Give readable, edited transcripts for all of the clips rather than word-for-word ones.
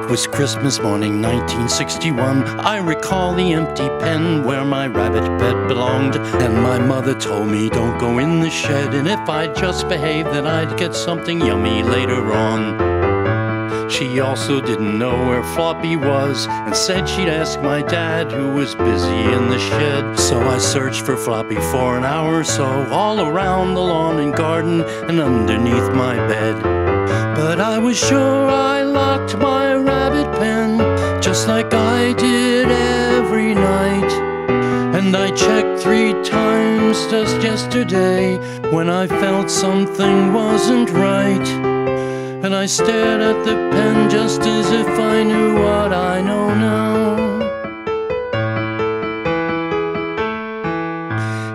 It was Christmas morning, 1961. I recall the empty pen where my rabbit bed belonged. And my mother told me, don't go in the shed, and if I'd just behave, then I'd get something yummy later on. She also didn't know where Floppy was, and said she'd ask my dad, who was busy in the shed. So I searched for Floppy for an hour or so, all around the lawn and garden, and underneath my bed. But I was sure I locked my rabbit pen, just like I did every night. And I checked 3 times just yesterday, when I felt something wasn't right. And I stared at the pen just as if I knew what I know now.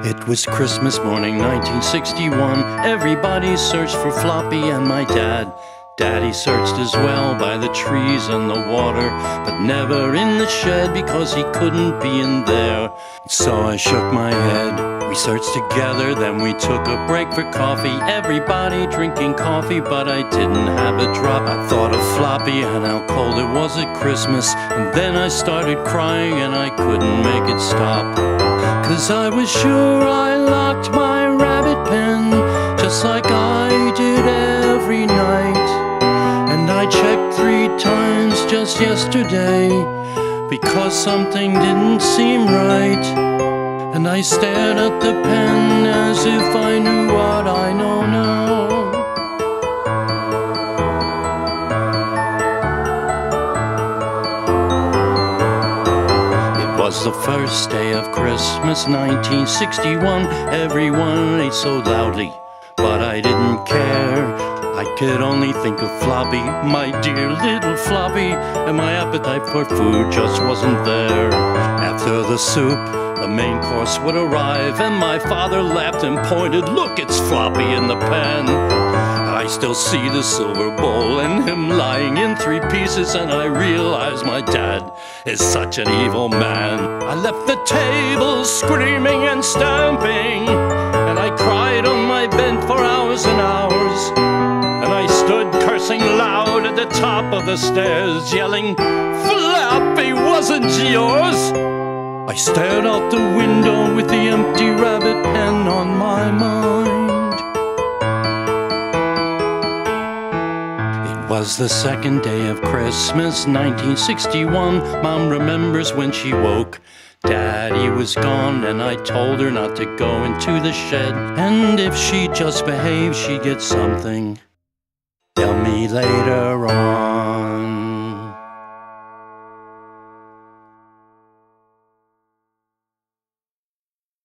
It was Christmas morning, 1961. Everybody searched for Floppy and my dad. Daddy searched as well by the trees and the water, but never in the shed because he couldn't be in there. So I shook my head. We searched together, then we took a break for coffee. Everybody drinking coffee, but I didn't have a drop. I thought of Floppy and how cold it was at Christmas, and then I started crying and I couldn't make it stop. 'Cause I was sure I locked my rabbit pen, just like I did every night. And I checked 3 times just yesterday, because something didn't seem right. And I stared at the pen as if I knew what I know now. It was the first day of Christmas, 1961. Everyone ate so loudly, but I didn't care. I could only think of Floppy, my dear little Floppy, and my appetite for food just wasn't there. After the soup, the main course would arrive, and my father laughed and pointed, look, it's Floppy in the pan. I still see the silver bowl and him lying in 3 pieces, and I realize my dad is such an evil man. I left the table screaming and stamping, and I cried on my bed for hours and hours. And I stood cursing loud at the top of the stairs, yelling, Floppy wasn't yours. I stared out the window with the empty rabbit pen on my mind. It was the second day of Christmas, 1961. Mom remembers when she woke. Daddy was gone, and I told her not to go into the shed, and if she just behaved, she'd get something. Tell me later on.